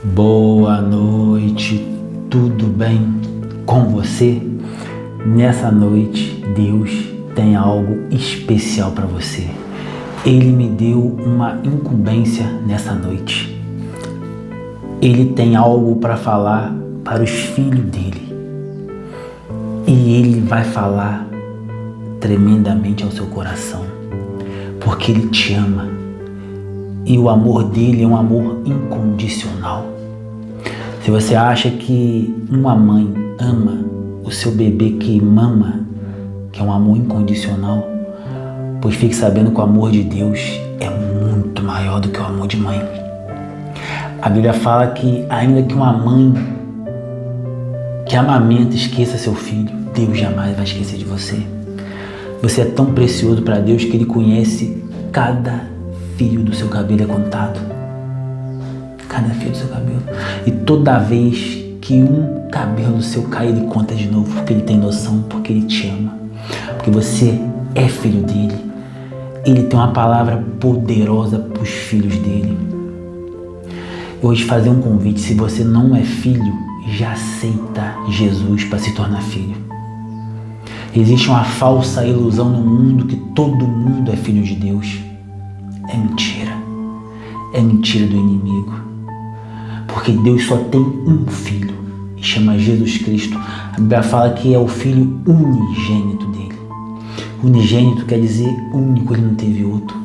Boa noite, tudo bem com você? Nessa noite, Deus tem algo especial para você. Ele me deu uma incumbência nessa noite. Ele tem algo para falar para os filhos dele. E ele vai falar tremendamente ao seu coração, porque ele te ama. E o amor dele é um amor incondicional. Se você acha que uma mãe ama o seu bebê que mama, que é um amor incondicional, pois fique sabendo que o amor de Deus é muito maior do que o amor de mãe. A Bíblia fala que ainda que uma mãe que amamenta esqueça seu filho, Deus jamais vai esquecer de você. Você é tão precioso para Deus que Ele conhece cada fio do seu cabelo é contado. Cada fio do seu cabelo. E toda vez que um cabelo seu cai, Ele conta de novo, porque Ele tem noção, porque Ele te ama. Porque você é filho dEle. Ele tem uma palavra poderosa para os filhos dEle. Eu vou te fazer um convite. Se você não é filho, já aceita Jesus para se tornar filho. Existe uma falsa ilusão no mundo que todo mundo é filho de Deus. É mentira. É mentira do inimigo. Porque Deus só tem um filho e chama Jesus Cristo. A Bíblia fala que é o filho unigênito dele. Unigênito quer dizer único, ele não teve outro.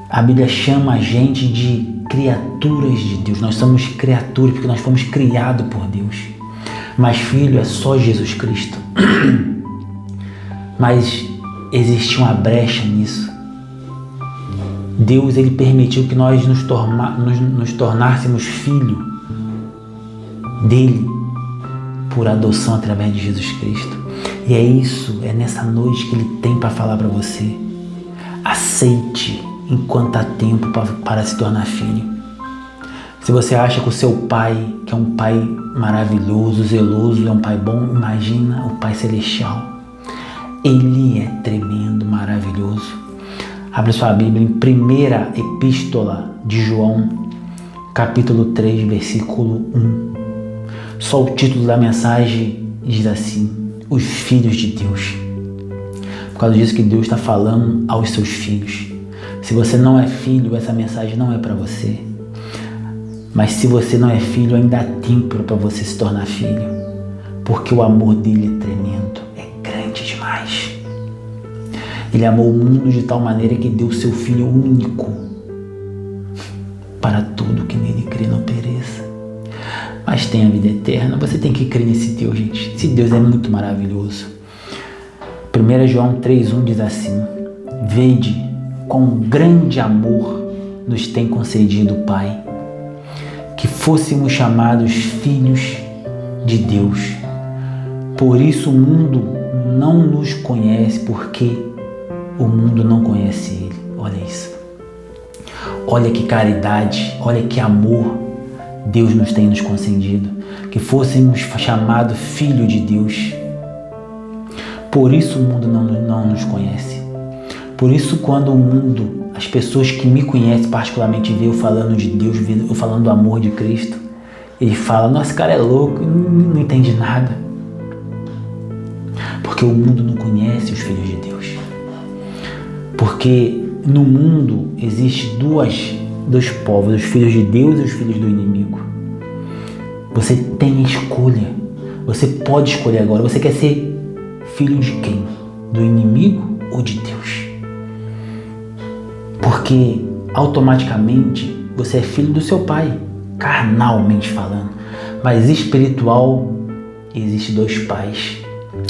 A Bíblia chama a gente de criaturas de Deus. Nós somos criaturas porque nós fomos criados por Deus. Mas filho é só Jesus Cristo. Mas existe uma brecha nisso. Deus, Ele permitiu que nós nos tornássemos filho dEle por adoção através de Jesus Cristo. E é isso, é nessa noite que Ele tem para falar para você. Aceite enquanto há tempo para se tornar filho. Se você acha que o seu pai, que é um pai maravilhoso, zeloso, é um pai bom, imagina o Pai Celestial. Ele é tremendo, maravilhoso. Abre sua Bíblia em 1ª Epístola de João, capítulo 3, versículo 1. Só o título da mensagem diz assim: os filhos de Deus. Por causa disso que Deus está falando aos seus filhos. Se você não é filho, essa mensagem não é para você. Mas se você não é filho, ainda há tempo para você se tornar filho. Porque o amor dele é tremendo, é grande demais. Ele amou o mundo de tal maneira que deu seu Filho único para todo que nele crê não pereça, mas tenha vida eterna. Você tem que crer nesse Deus, gente. Esse Deus é muito maravilhoso. 1 João 3,1 diz assim: vede quão grande amor nos tem concedido o Pai, que fôssemos chamados filhos de Deus. Por isso o mundo não nos conhece, porque o mundo não conhece Ele. Olha isso. Olha que caridade, olha que amor Deus nos tem nos concedido. Que fôssemos chamados filho de Deus. Por isso o mundo não nos conhece. Por isso quando o mundo, as pessoas que me conhecem particularmente, vê eu falando de Deus, vê eu falando do amor de Cristo, ele fala: nossa, esse cara é louco, não entende nada. Porque o mundo não conhece os filhos de Deus. Porque no mundo existe dois povos, os filhos de Deus e os filhos do inimigo. Você tem escolha. Você pode escolher agora. Você quer ser filho de quem? Do inimigo ou de Deus? Porque automaticamente você é filho do seu pai, carnalmente falando. Mas espiritual, existe dois pais: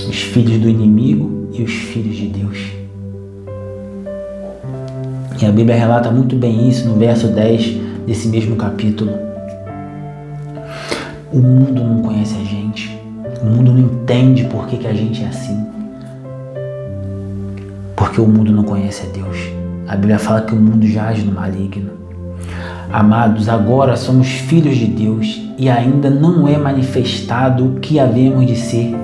os filhos do inimigo e os filhos de Deus. E a Bíblia relata muito bem isso no verso 10 desse mesmo capítulo. O mundo não conhece a gente. O mundo não entende por que a gente é assim. Porque o mundo não conhece a Deus. A Bíblia fala que o mundo jaz no maligno. Amados, agora somos filhos de Deus e ainda não é manifestado o que havemos de ser.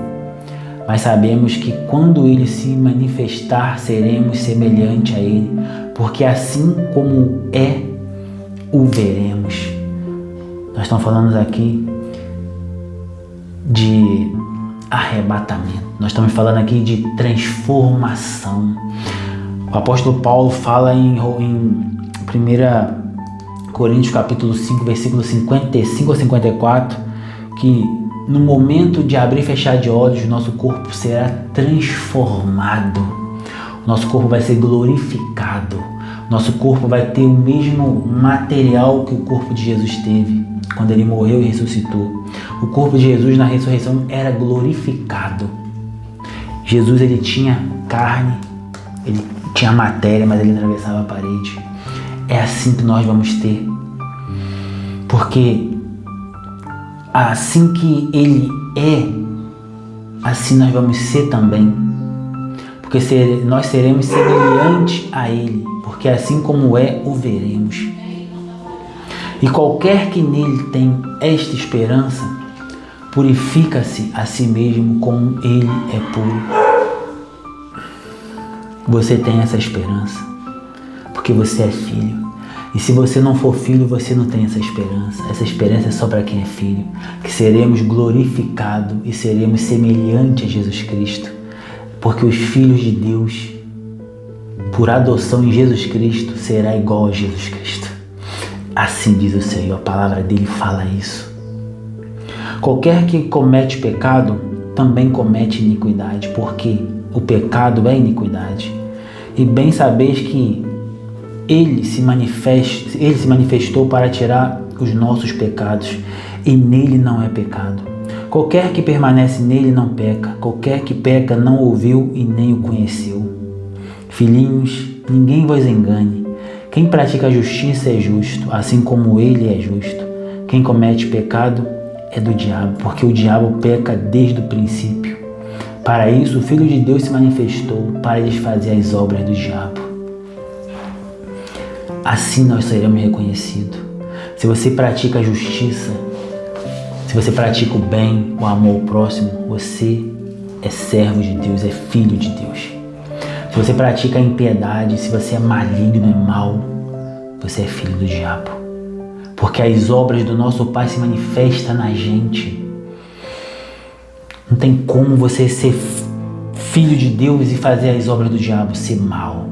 Mas sabemos que quando Ele se manifestar, seremos semelhantes a Ele, porque assim como é, o veremos. Nós estamos falando aqui de arrebatamento. Nós estamos falando aqui de transformação. O apóstolo Paulo fala em 1 Coríntios capítulo 5, versículo 55 a 54, que no momento de abrir e fechar de olhos, nosso corpo será transformado. Nosso corpo vai ser glorificado. Nosso corpo vai ter o mesmo material que o corpo de Jesus teve quando ele morreu e ressuscitou. O corpo de Jesus na ressurreição era glorificado. Jesus, ele tinha carne, ele tinha matéria, mas ele atravessava a parede. É assim que nós vamos ter. Porque assim que ele é, assim nós vamos ser também. Porque nós seremos semelhantes a ele. Porque assim como é, o veremos. E qualquer que nele tem esta esperança, purifica-se a si mesmo como ele é puro. Você tem essa esperança, porque você é filho. E se você não for filho, você não tem essa esperança. Essa esperança é só para quem é filho. Que seremos glorificados e seremos semelhantes a Jesus Cristo. Porque os filhos de Deus, por adoção em Jesus Cristo, será igual a Jesus Cristo. Assim diz o Senhor, a palavra dele fala isso. Qualquer que comete pecado, também comete iniquidade, porque o pecado é iniquidade. E bem sabeis que ele se manifestou para tirar os nossos pecados, e nele não é pecado. Qualquer que permanece nele não peca, qualquer que peca não ouviu e nem o conheceu. Filhinhos, ninguém vos engane. Quem pratica a justiça é justo, assim como ele é justo. Quem comete pecado é do diabo, porque o diabo peca desde o princípio. Para isso, o Filho de Deus se manifestou, para desfazer as obras do diabo. Assim nós seremos reconhecidos. Se você pratica a justiça, se você pratica o bem, o amor ao próximo, você é servo de Deus, é filho de Deus. Se você pratica a impiedade, se você é maligno, é mau, você é filho do diabo. Porque as obras do nosso Pai se manifestam na gente. Não tem como você ser filho de Deus e fazer as obras do diabo, ser mau.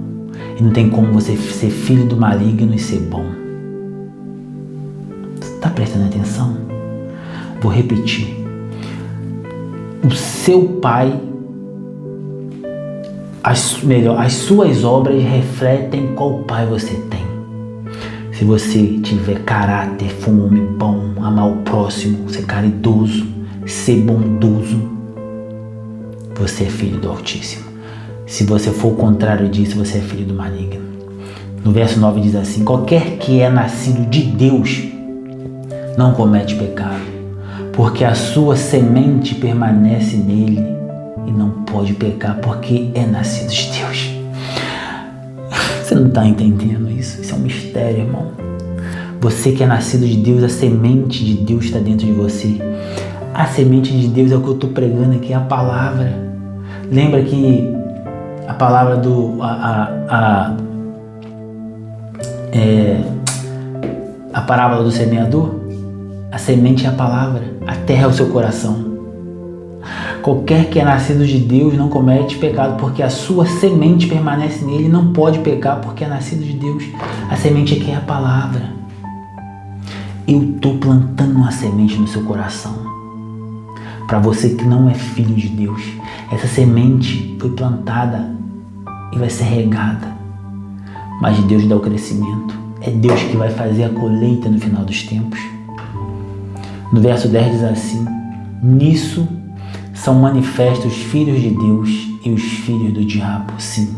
E não tem como você ser filho do maligno e ser bom. Você está prestando atenção? Vou repetir. O seu Pai, as suas obras refletem qual Pai você tem. Se você tiver caráter, for um homem bom, amar o próximo, ser caridoso, ser bondoso, você é filho do Altíssimo. Se você for o contrário disso, você é filho do maligno. No verso 9 diz assim: qualquer que é nascido de Deus não comete pecado, porque a sua semente permanece nele e não pode pecar, porque é nascido de Deus. Você não está entendendo isso? Isso é um mistério, irmão. Você que é nascido de Deus, a semente de Deus está dentro de você. A semente de Deus é o que eu estou pregando aqui, a palavra. Lembra que a palavra a parábola do semeador? A semente é a palavra, a terra é o seu coração. Qualquer que é nascido de Deus não comete pecado, porque a sua semente permanece nele, não pode pecar porque é nascido de Deus. A semente aqui é a palavra. Eu estou plantando uma semente no seu coração. Para você que não é filho de Deus, essa semente foi plantada e vai ser regada. Mas Deus dá o crescimento. É Deus que vai fazer a colheita no final dos tempos. No verso 10 diz assim: nisso são manifestos os filhos de Deus e os filhos do diabo. Sim,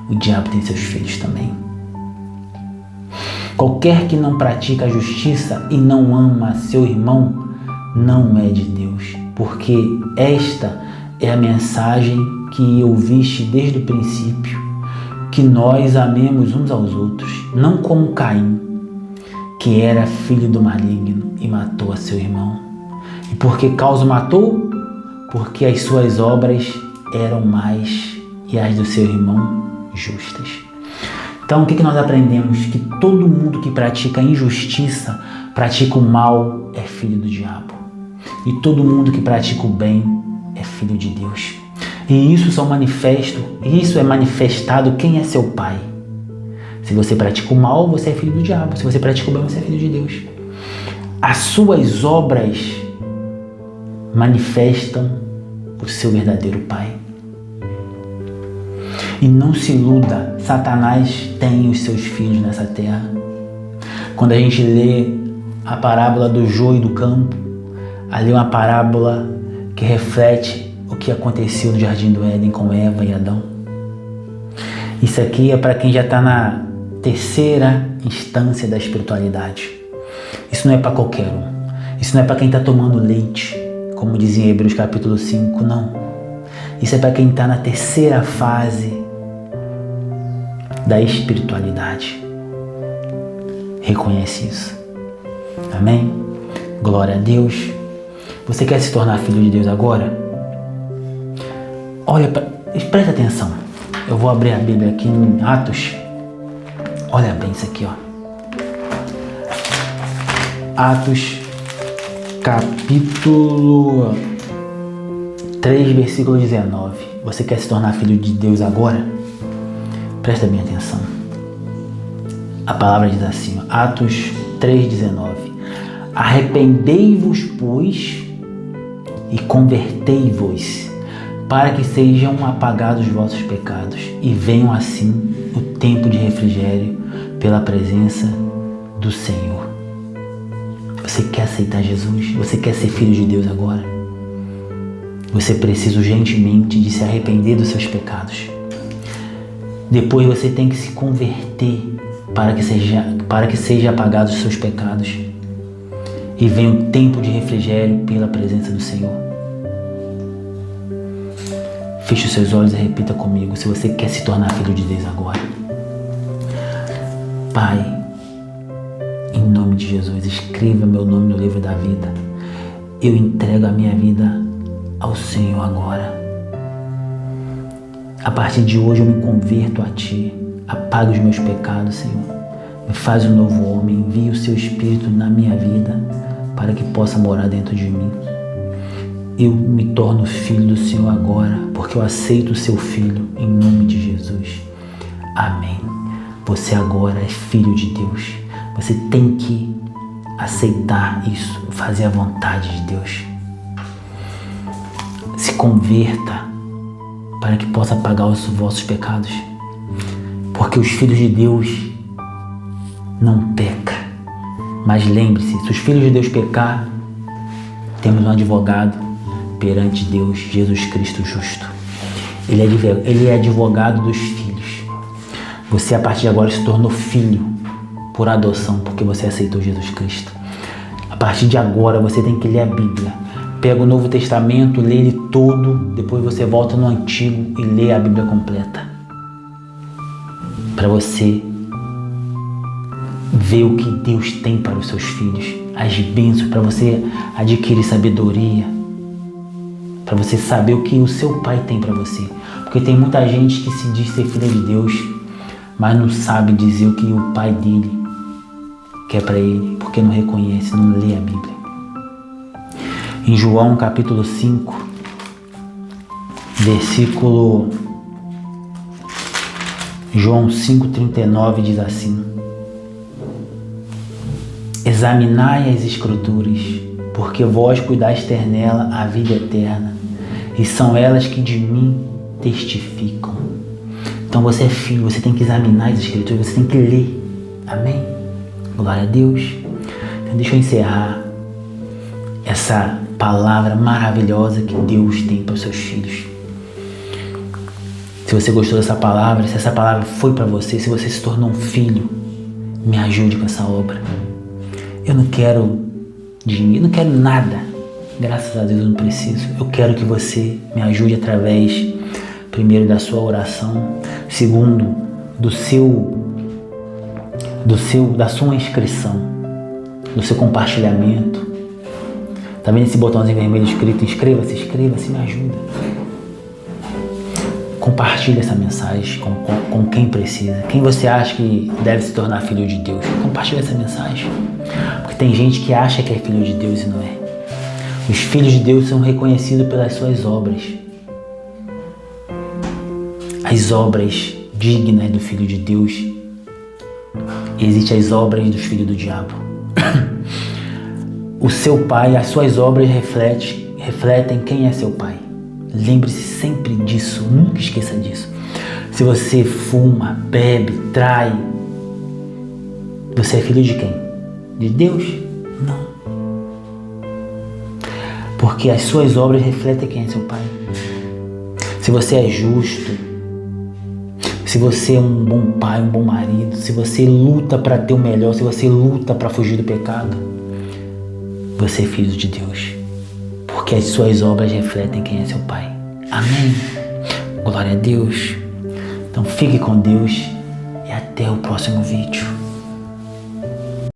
o diabo tem seus filhos também. Qualquer que não pratica a justiça e não ama seu irmão não é de Deus, porque esta é a mensagem que ouviste desde o princípio, que nós amemos uns aos outros, não como Caim, que era filho do maligno e matou a seu irmão. E por que causa matou? Porque as suas obras eram más e as do seu irmão justas. Então, o que nós aprendemos? Que todo mundo que pratica injustiça, pratica o mal, é filho do diabo. E todo mundo que pratica o bem é filho de Deus. E isso é manifestado quem é seu pai. Se você pratica o mal, você é filho do diabo. Se você pratica o bem, você é filho de Deus. As suas obras manifestam o seu verdadeiro pai. E não se iluda, Satanás tem os seus filhos nessa terra. Quando a gente lê a parábola do joio e do campo, ali é uma parábola que reflete o que aconteceu no Jardim do Éden com Eva e Adão. Isso aqui é para quem já está na terceira instância da espiritualidade. Isso não é para qualquer um. Isso não é para quem está tomando leite, como dizia em Hebreus capítulo 5, não. Isso é para quem está na terceira fase da espiritualidade. Reconhece isso. Amém? Glória a Deus. Você quer se tornar filho de Deus agora? Presta atenção. Eu vou abrir a Bíblia aqui em Atos. Olha bem isso aqui, ó. Atos capítulo 3, versículo 19. Você quer se tornar filho de Deus agora? Presta bem atenção. A palavra diz assim, ó, Atos 3,19. Arrependei-vos, pois, e convertei-vos, para que sejam apagados os vossos pecados, e venham assim o tempo de refrigério pela presença do Senhor. Você quer aceitar Jesus? Você quer ser filho de Deus agora? Você precisa urgentemente de se arrepender dos seus pecados. Depois você tem que se converter para que seja apagados os seus pecados e venha um tempo de refrigério pela presença do Senhor. Feche os seus olhos e repita comigo, se você quer se tornar filho de Deus agora. Pai, em nome de Jesus, escreva meu nome no livro da vida. Eu entrego a minha vida ao Senhor agora. A partir de hoje eu me converto a Ti. Apaga os meus pecados, Senhor. Me faz um novo homem. Envia o Seu Espírito na minha vida para que possa morar dentro de mim. Eu me torno filho do Senhor agora, porque eu aceito o Seu Filho em nome de Jesus. Amém. Você agora é filho de Deus. Você tem que aceitar isso, fazer a vontade de Deus. Se converta para que possa pagar os vossos pecados. Porque os filhos de Deus não pecam. Mas lembre-se, se os filhos de Deus pecar, temos um advogado perante Deus, Jesus Cristo justo. Ele é advogado dos filhos. Você a partir de agora se tornou filho por adoção, porque você aceitou Jesus Cristo. A partir de agora você tem que ler a Bíblia. Pega o Novo Testamento, lê ele todo, depois você volta no Antigo e lê a Bíblia completa. Para você ver o que Deus tem para os seus filhos, as bênçãos, para você adquirir sabedoria, para você saber o que o seu pai tem para você. Porque tem muita gente que se diz ser filha de Deus, mas não sabe dizer o que o pai dele quer para ele, porque não reconhece, não lê a Bíblia. Em João capítulo 5, versículo João 5,39 diz assim: examinai as Escrituras, porque vós cuidais ter nela a vida eterna, e são elas que de mim testificam. Então você é filho, você tem que examinar as Escrituras, você tem que ler. Amém? Glória a Deus. Então deixa eu encerrar essa palavra maravilhosa que Deus tem para os seus filhos. Se você gostou dessa palavra, se essa palavra foi para você, se você se tornou um filho, me ajude com essa obra. Eu não quero dinheiro, não quero nada. Graças a Deus eu não preciso. Eu quero que você me ajude através, primeiro, da sua oração, segundo, da sua inscrição, do seu compartilhamento. Tá vendo esse botãozinho vermelho escrito inscreva-se? Inscreva-se, me ajuda. Compartilhe essa mensagem com quem precisa. Quem você acha que deve se tornar filho de Deus? Compartilhe essa mensagem. Porque tem gente que acha que é filho de Deus e não é. Os filhos de Deus são reconhecidos pelas suas obras. As obras dignas do filho de Deus. Existem as obras dos filhos do diabo. O seu pai, as suas obras refletem quem é seu pai. Lembre-se sempre disso, nunca esqueça disso. Se você fuma, bebe, trai, você é filho de quem? De Deus? Não. Porque as suas obras refletem quem é seu pai. Se você é justo, se você é um bom pai, um bom marido, se você luta para ter o melhor, se você luta para fugir do pecado, você é filho de Deus. Porque as suas obras refletem quem é seu pai. Amém? Glória a Deus. Então fique com Deus e até o próximo vídeo.